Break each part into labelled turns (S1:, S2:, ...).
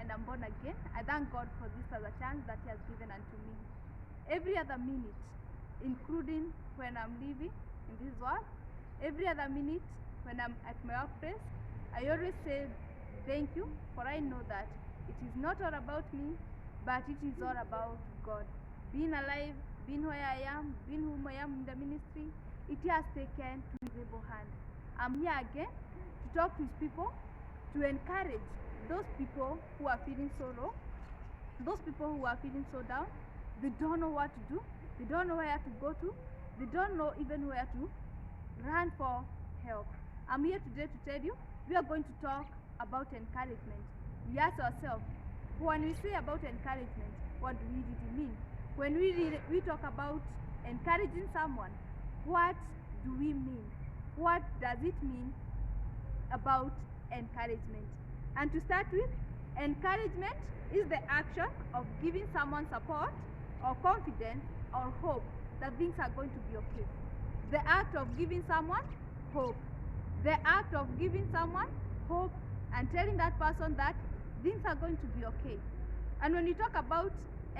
S1: and I'm born again. I thank God for this other chance that He has given unto me. Every other minute, including when I'm living in this world, every other minute when I'm at my workplace, I always say thank you, for I know that it is not all about me, but it is all about God. Being alive, being where I am, being whom I am in the ministry, it has taken to His able hand. I'm here again to talk to His people, to encourage those people who are feeling so low, those people who are feeling so down. They don't know what to do, they don't know where to go to, they don't know even where to run for help. I'm here today to tell you, we are going to talk about encouragement. We ask ourselves, when we say about encouragement, what do we really mean? When we talk about encouraging someone, what do we mean? What does it mean about encouragement? And to start with, encouragement is the action of giving someone support or confidence or hope that things are going to be okay. The act of giving someone hope. The act of giving someone hope and telling that person that things are going to be okay. And when you talk about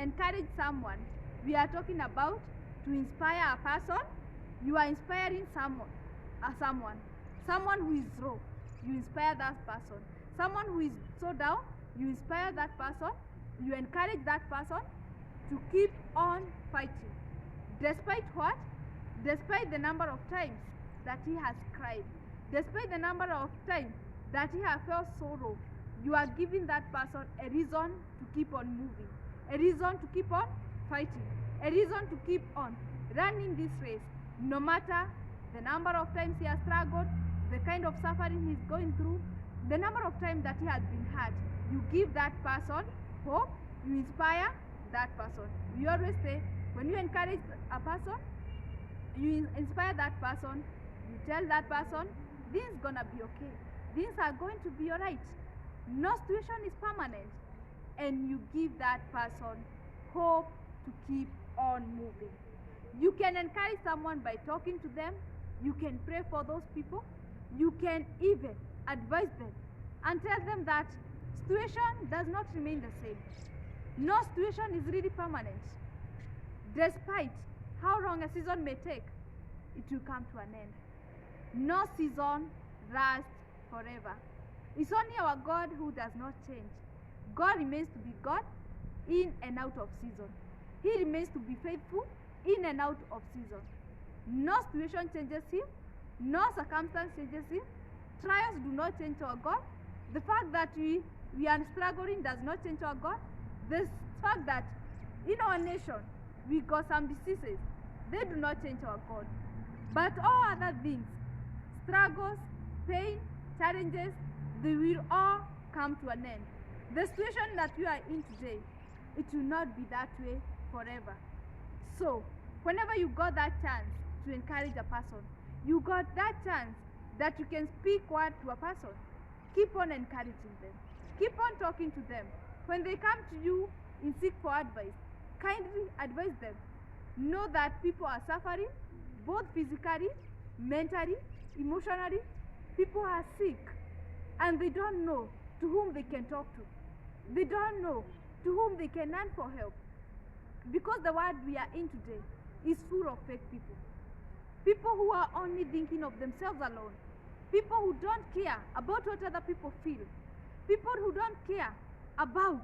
S1: encourage someone, we are talking about to inspire a person. You are inspiring someone who is low, you inspire that person. Someone who is so down, you inspire that person, you encourage that person to keep on fighting. Despite what? Despite the number of times that he has cried, despite the number of times that he has felt sorrow, you are giving that person a reason to keep on moving, a reason to keep on fighting, a reason to keep on running this race, no matter the number of times he has struggled, the kind of suffering he's going through, the number of times that he has been hurt. You give that person hope, you inspire that person. We always say, when you encourage a person, you inspire that person, you tell that person, this is gonna be okay, things are going to be alright, no situation is permanent, and you give that person hope to keep on moving. You can encourage someone by talking to them, you can pray for those people, you can even advise them and tell them that situation does not remain the same. No situation is really permanent. Despite how long a season may take, it will come to an end. No season lasts forever. It's only our God who does not change. God remains to be God in and out of season. He remains to be faithful in and out of season. No situation changes Him. No circumstance changes Him. Trials do not change our God. The fact that we are struggling does not change our God. The fact that in our nation we got some diseases, they do not change our God. But all other things, struggles, pain, challenges, they will all come to an end. The situation that we are in today, it will not be that way forever. So, whenever you got that chance to encourage a person, you got that chance that you can speak word to a person, keep on encouraging them. Keep on talking to them. When they come to you in seek for advice, kindly advise them. Know that people are suffering, both physically, mentally, emotionally. People are sick, and they don't know to whom they can talk to. They don't know to whom they can run for help. Because the world we are in today is full of fake people. People who are only thinking of themselves alone. People who don't care about what other people feel. People who don't care about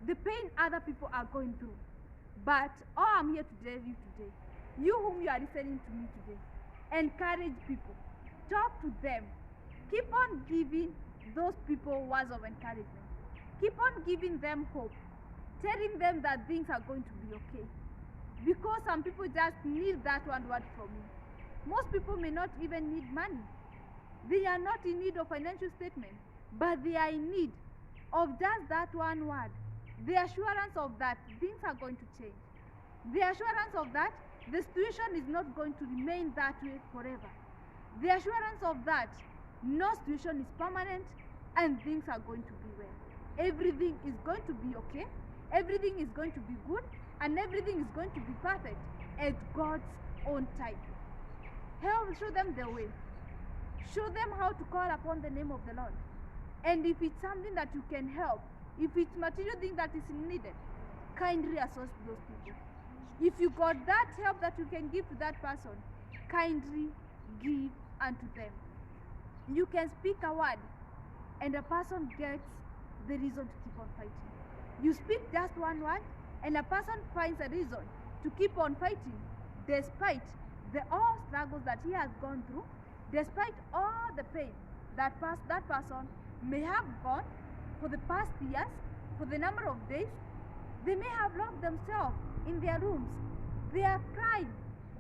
S1: the pain other people are going through. But all I'm here to tell you today, you whom you are listening to me today, encourage people. Talk to them. Keep on giving those people words of encouragement. Keep on giving them hope. Telling them that things are going to be okay. Because some people just need that one word from you. Most people may not even need money. They are not in need of financial statement, but they are in need of just that one word. The assurance of that things are going to change. The assurance of that the situation is not going to remain that way forever. The assurance of that no situation is permanent and things are going to be well. Everything is going to be okay. Everything is going to be good, and everything is going to be perfect at God's own time. Show them the way. Show them how to call upon the name of the Lord. And if it's something that you can help, If it's material thing that is needed, kindly assist those people. If you got that help that you can give to that person, kindly give unto them. You can speak a word and a person gets the reason to keep on fighting. You speak just one word and a person finds a reason to keep on fighting despite the all struggles that he has gone through, despite all the pain that that person may have gone for the past years, for the number of days. They may have locked themselves in their rooms. They are crying.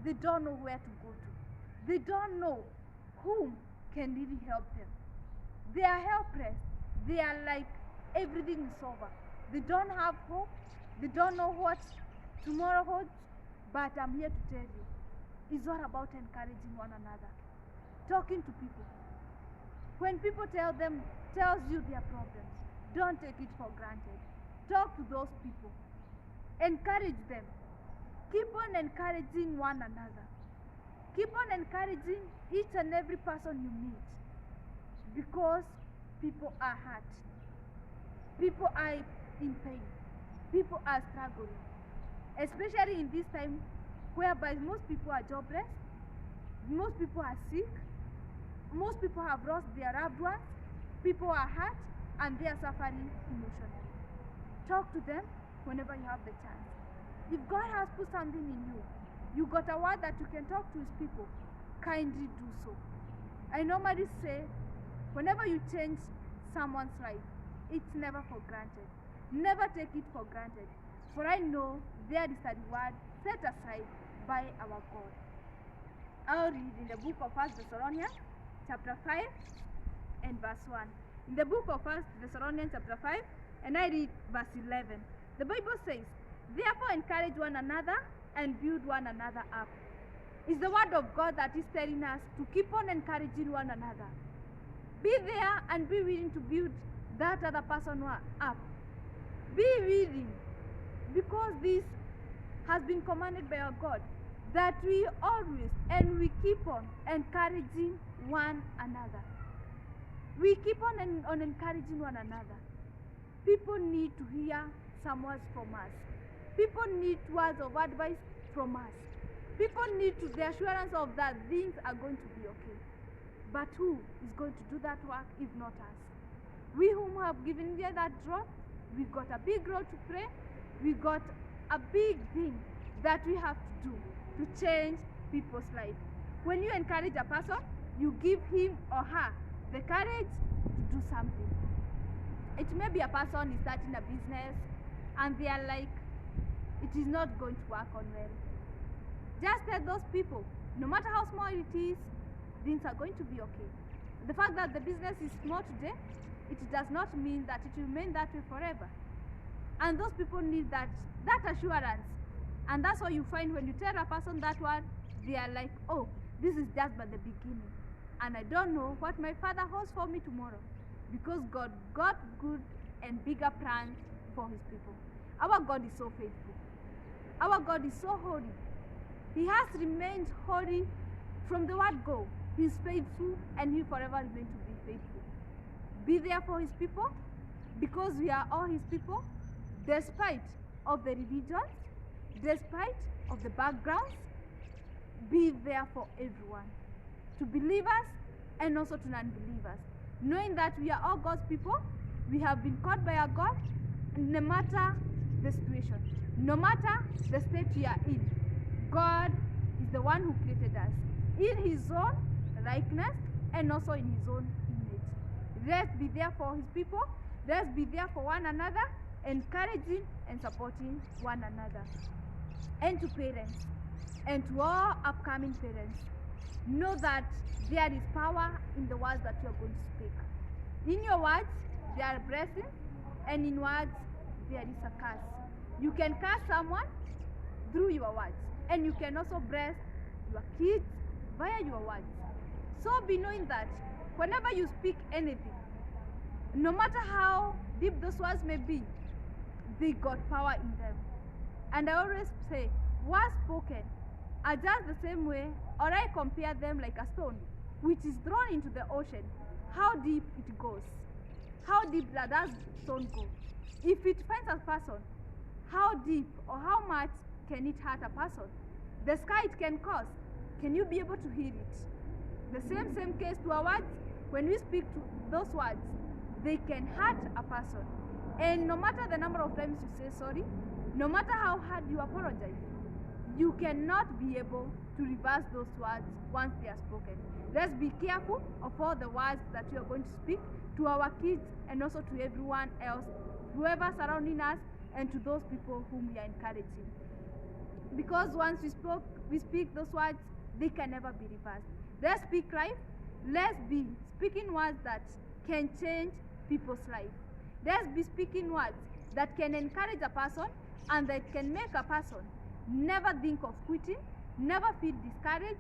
S1: They don't know where to go to. They don't know whom can really help them. They are helpless. They are like everything is over. They don't have hope. They don't know what tomorrow holds. But I'm here to tell you, it's all about encouraging one another, talking to people. When people tells you their problems, don't take it for granted. Talk to those people. Encourage them. Keep on encouraging one another. Keep on encouraging each and every person you meet, because people are hurt. People are in pain. People are struggling. Especially in this time whereby most people are jobless, most people are sick, most people have lost their loved ones, people are hurt and they are suffering emotionally. Talk to them whenever you have the chance. If God has put something in you, you got a word that you can talk to his people, kindly do so. I normally say, whenever you change someone's life, it's never for granted. Never take it for granted. For I know there is a reward set aside by our God. I'll read in the book of 1 Thessalonians chapter 5 and verse 1. In the book of 1 Thessalonians chapter 5, and I read verse 11. The Bible says, therefore encourage one another and build one another up. It's the word of God that is telling us to keep on encouraging one another. Be there and be willing to build that other person up. Be willing, because this has been commanded by our God, that we always and we keep on encouraging one another. We keep on encouraging one another. People need to hear some words from us. People need words of advice from us. People need the assurance of that things are going to be okay. But who is going to do that work if not us? We whom have given you that drop, we got a big role to play. We got a big thing that we have to do to change people's life. When you encourage a person, you give him or her the courage to do something. It may be a person is starting a business and they are like, it is not going to work on well. Just tell those people, no matter how small it is, things are going to be okay. The fact that the business is small today, it does not mean that it will remain that way forever. And those people need that assurance. And that's what you find when you tell a person that word, they are like, oh, this is just but the beginning. And I don't know what my Father holds for me tomorrow. Because God got good and bigger plans for his people. Our God is so faithful. Our God is so holy. He has remained holy from the word go. He is faithful and he forever is going to be faithful. Be there for his people, because we are all his people, despite of the religions, despite of the backgrounds. Be there for everyone, to believers and also to non-believers, knowing that we are all God's people. We have been called by our God, no matter the situation, no matter the state we are in. God is the one who created us in his own likeness and also in his own image. Let's be there for his people. Let's be there for one another, encouraging and supporting one another. And to parents, and to all upcoming parents, know that there is power in the words that you are going to speak. In your words, there are blessings, and in words, there is a curse. You can curse someone through your words, and you can also bless your kids via your words. So be knowing that whenever you speak anything, no matter how deep those words may be, they got power in them. And I always say, words spoken are just the same way, or I compare them like a stone which is thrown into the ocean, how deep it goes. how deep does that stone go? If it finds a person, how deep or how much can it hurt a person? The scar it can cause, can you be able to heal it? The same case to our words. When we speak to those words, they can hurt a person. And no matter the number of times you say sorry, no matter how hard you apologize, you cannot be able to reverse those words once they are spoken. Let's be careful of all the words that we are going to speak to our kids and also to everyone else, whoever surrounding us, and to those people whom we are encouraging. Because once we speak those words, they can never be reversed. Let's speak life. Let's be speaking words that can change people's life. Let's be speaking words that can encourage a person and that can make a person never think of quitting, never feel discouraged,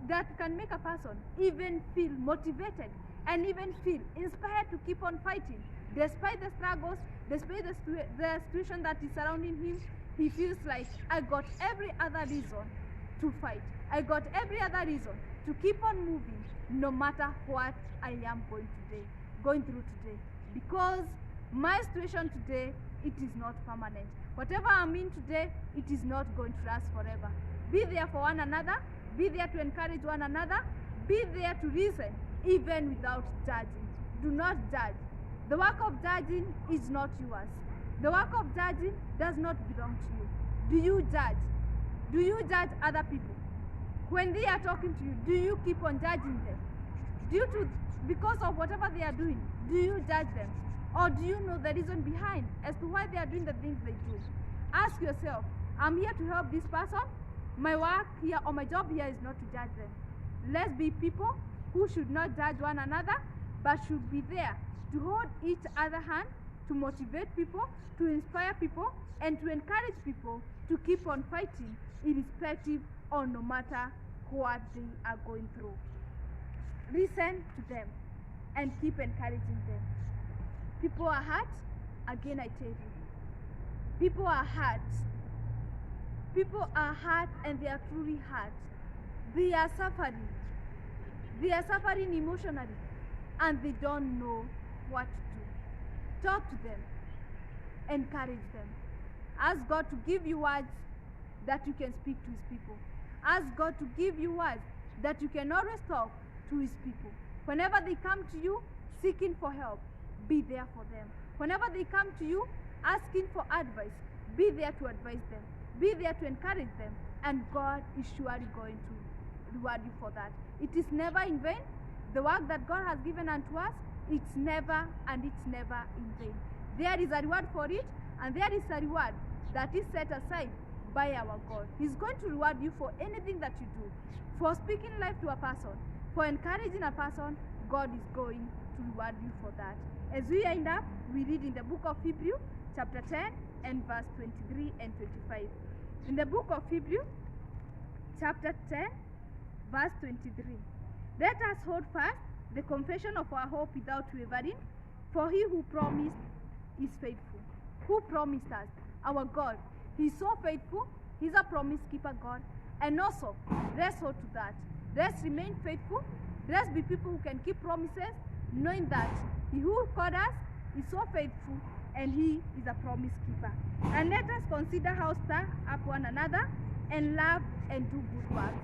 S1: that can make a person even feel motivated and even feel inspired to keep on fighting. Despite the struggles, despite the situation that is surrounding him, he feels like, I got every other reason to fight. I got every other reason to keep on moving, no matter what I am going through today. Because my situation today, it is not permanent. Whatever I'm in today, it is not going to last forever. Be there for one another. Be there to encourage one another. Be there to listen, even without judging. Do not judge. The work of judging is not yours. The work of judging does not belong to you. Do you judge? Do you judge other people? When they are talking to you, do you keep on judging them? Because of whatever they are doing, do you judge them? Or do you know the reason behind as to why they are doing the things they do? Ask yourself, I'm here to help this person. My work here or my job here is not to judge them. Let's be people who should not judge one another, but should be there to hold each other hand, to motivate people, to inspire people, and to encourage people to keep on fighting, irrespective or no matter what they are going through. Listen to them and keep encouraging them. People are hurt. Again, I tell you, people are hurt. People are hurt, and they are truly hurt. They are suffering. They are suffering emotionally, and they don't know what to do. Talk to them. Encourage them. Ask God to give you words that you can speak to His people. Ask God to give you words that you can always talk to His people. Whenever they come to you seeking for help, be there for them. Whenever they come to you asking for advice, be there to advise them. Be there to encourage them. And God is surely going to reward you for that. It is never in vain. The work that God has given unto us, it's never and it's never in vain. There is a reward for it, and there is a reward that is set aside by our God. He's going to reward you for anything that you do. For speaking life to a person, for encouraging a person, God is going to reward you for that. As we end up, we read in the book of Hebrews, chapter 10, and verse 23 and 25. In the book of Hebrews, chapter 10, verse 23. Let us hold fast the confession of our hope without wavering, for He who promised is faithful. Who promised us? Our God. He's so faithful. He's a promise keeper God. And also, let's hold to that. Let's remain faithful. Let's be people who can keep promises, knowing that He who called us is so faithful, and He is a promise keeper. And let us consider how to stir up one another and love and do good works.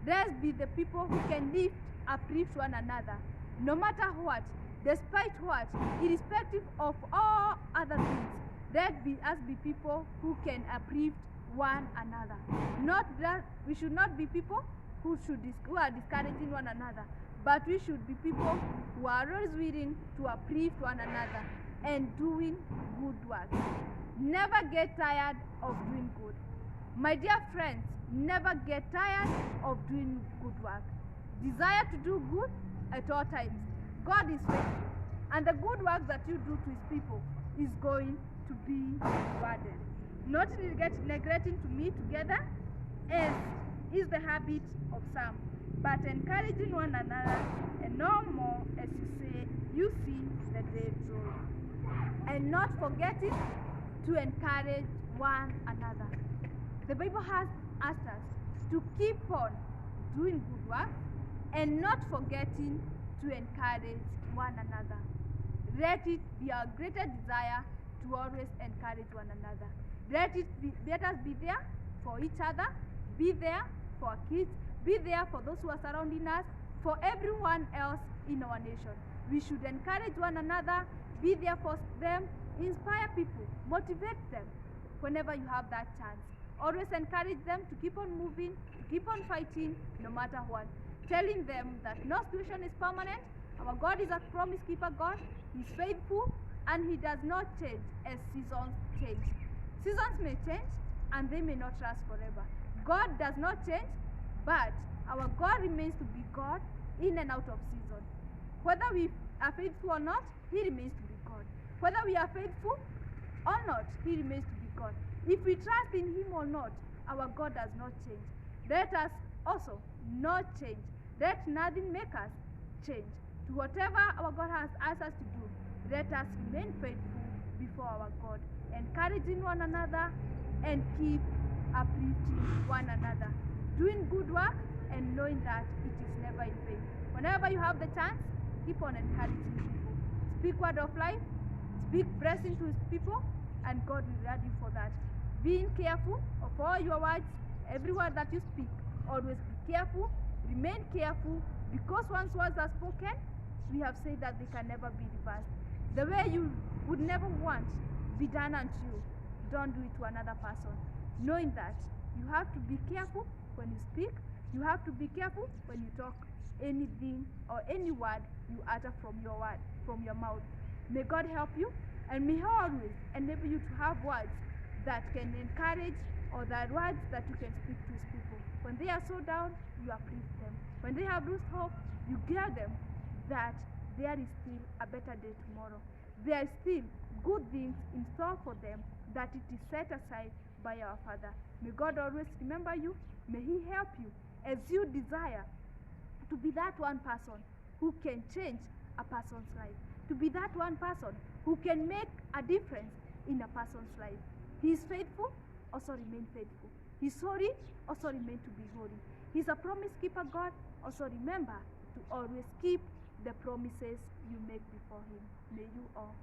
S1: Let's be the people who can lift, uplift one another, no matter what, despite what, irrespective of all other things. Let us be people who can uplift one another. Not that we should not be people who are discouraging one another, but we should be people who are always willing to uplift one another and doing good work. Never get tired of doing good. My dear friends, never get tired of doing good work. Desire to do good at all times. God is faithful, and the good work that you do to His people is going to be rewarded. Not neglecting to meet together, as is the habit of some, but encouraging one another, and no more as you see the day drawing. And not forgetting to encourage one another. The Bible has asked us to keep on doing good work and not forgetting to encourage one another. let it be our greater desire to always encourage one another. Let us be there for each other, be there for our kids, be there for those who are surrounding us, for everyone else in our nation. We should encourage one another, be there for them, inspire people, motivate them whenever you have that chance. Always encourage them to keep on moving, to keep on fighting, no matter what. Telling them that no situation is permanent. Our God is a promise keeper God. He's faithful and He does not change as seasons change. Seasons may change and they may not last forever. God does not change, but our God remains to be God in and out of season. Whether we are faithful or not, He remains to be God. Whether we are faithful or not, He remains to be God. If we trust in Him or not, our God does not change. Let us also not change. Let nothing make us change. To whatever our God has asked us to do, let us remain faithful before our God, encouraging one another and keep uplifting one another, doing good work and knowing that it is never in vain. Whenever you have the chance, keep on encouraging people. Speak word of life, speak blessing to His people, and God will reward you for that. Being careful of all your words, every word that you speak, always be careful, remain careful, because once words are spoken, we have said that they can never be reversed. The way you would never want be done unto you, don't do it to another person. Knowing that you have to be careful when you speak, you have to be careful when you talk anything or any word you utter from your mouth. May God help you, and may He always enable you to have words that can encourage, or that words that you can speak to His people. When they are so down, you uplift them. When they have lost hope, you guide them that there is still a better day tomorrow. There is still good things in store for them, that it is set aside by our Father. May God always remember you. May He help you as you desire to be that one person who can change a person's life, to be that one person who can make a difference in a person's life. He is faithful, also remain faithful. He's holy, also remain to be holy. He's a promise keeper God, also remember to always keep the promises you make before Him. May you all